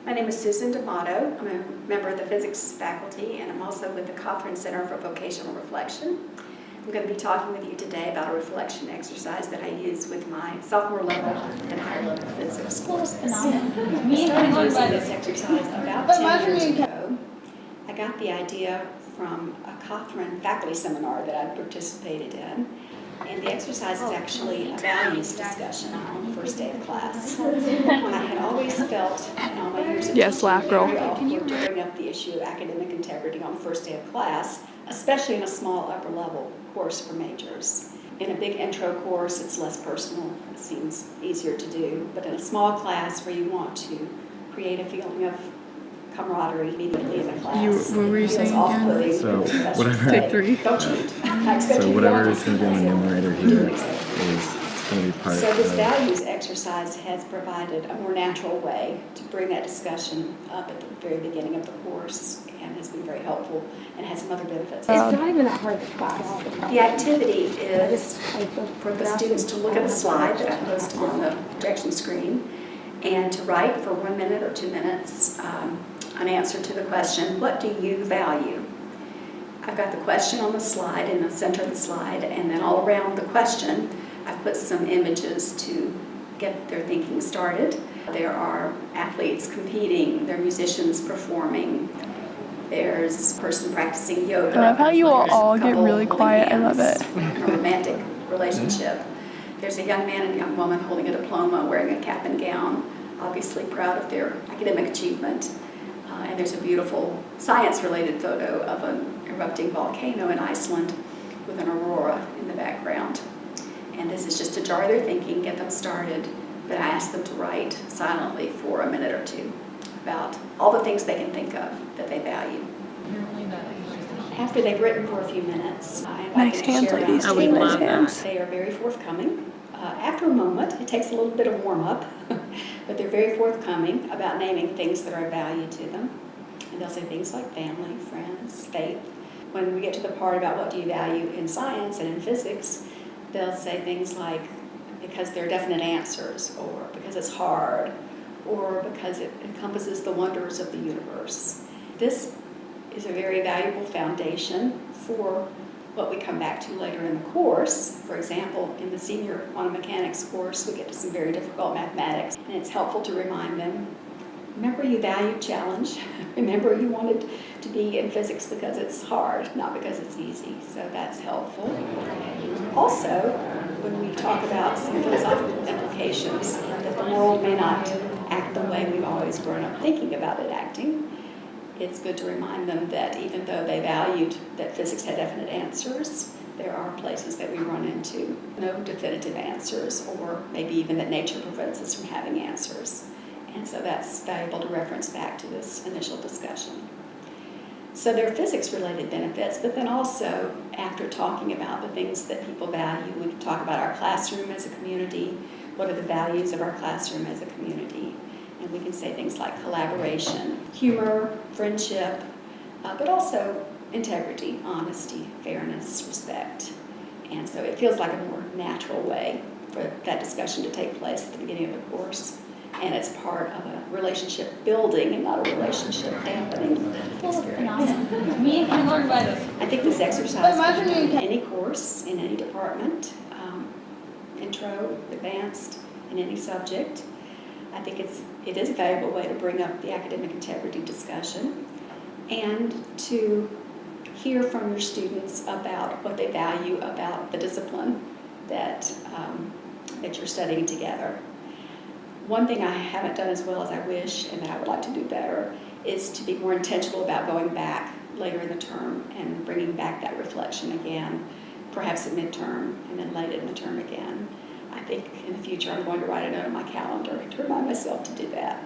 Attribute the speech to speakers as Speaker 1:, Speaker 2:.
Speaker 1: My name is Susan D'Amato. I'm a member of the physics faculty, and I'm also with the Cawthron Center for Vocational Reflection. I'm going to be talking with you today about a reflection exercise that I use with my sophomore level and higher level physics courses. I started using this exercise about 10 years ago. I got the idea from a Cawthron faculty seminar that I participated in. And the exercise is actually a values discussion on the first day of class. I had always felt in all my years of teaching very awkward to bring up the issue of academic integrity on the first day of class, especially in a small upper level course for majors. In a big intro course, it's less personal. It seems easier to do. But in a small class where you want to create a feeling of camaraderie immediately in the class.
Speaker 2: What were you saying again?
Speaker 3: So whatever.
Speaker 2: Take 3.
Speaker 1: Don't cheat.
Speaker 3: So whatever is going to be on the numerator here is going to be part
Speaker 1: So this
Speaker 3: of.
Speaker 1: values exercise has provided a more natural way to bring that discussion up at the very beginning of the course, and has been very helpful and has some other benefits.
Speaker 4: It's not even that hard to class.
Speaker 1: The activity is for the students to look at a slide that I post on the projection screen and to write for 1 minute or 2 minutes an answer to the question, what do you value? I've got the question on the slide in the center of the slide, and then all around the question I've put some images to get their thinking started. There are athletes competing, there are musicians performing, there's a person practicing yoga.
Speaker 2: I love how you
Speaker 1: there's
Speaker 2: all
Speaker 1: a
Speaker 2: get
Speaker 1: couple
Speaker 2: really
Speaker 1: holding
Speaker 2: quiet. I love
Speaker 1: hands
Speaker 2: it.
Speaker 1: in a romantic relationship. There's a young man and a young woman holding a diploma, wearing a cap and gown, obviously proud of their academic achievement. And there's a beautiful science-related photo of an erupting volcano in Iceland with an aurora in the background. And this is just to jar their thinking, get them started, but I ask them to write silently for a minute or 2 about all the things they can think of that they value. After they've written for a few minutes, I invite
Speaker 2: Nice
Speaker 1: them to
Speaker 2: hands,
Speaker 1: share
Speaker 2: ladies.
Speaker 1: around
Speaker 2: Take
Speaker 1: the
Speaker 2: nice
Speaker 1: table.
Speaker 2: hands.
Speaker 1: They are very forthcoming. After a moment, it takes a little bit of warm-up, but they're very forthcoming about naming things that are of value to them. And they'll say things like family, friends, faith. When we get to the part about what do you value in science and in physics, they'll say things like, because there are definite answers, or because it's hard, or because it encompasses the wonders of the universe. This is a very valuable foundation for what we come back to later in the course. For example, in the senior quantum mechanics course, we get to some very difficult mathematics, and it's helpful to remind them, remember you valued challenge. Remember you wanted to be in physics because it's hard, not because it's easy. So that's helpful. Also, when we talk about some philosophical implications, that the world may not act the way we've always grown up thinking about it acting, it's good to remind them that even though they valued that physics had definite answers, there are places that we run into no definitive answers, or maybe even that nature prevents us from having answers. And so that's valuable to reference back to this initial discussion. So there are physics-related benefits, but then also, after talking about the things that people value, we can talk about our classroom as a community, what are the values of our classroom as a community, and we can say things like collaboration, humor, friendship, but also integrity, honesty, fairness, respect. And so it feels like a more natural way for that discussion to take place at the beginning of the course. And it's part of a relationship building and not a relationship dampening experience. I think this exercise can be done in any course, in any department, intro, advanced, in any subject. I think it is a valuable way to bring up the academic integrity discussion and to hear from your students about what they value about the discipline that you're studying together. One thing I haven't done as well as I wish, and that I would like to do better, is to be more intentional about going back later in the term and bringing back that reflection again, perhaps at midterm and then late in the term again. I think in the future I'm going to write a note on my calendar to remind myself to do that.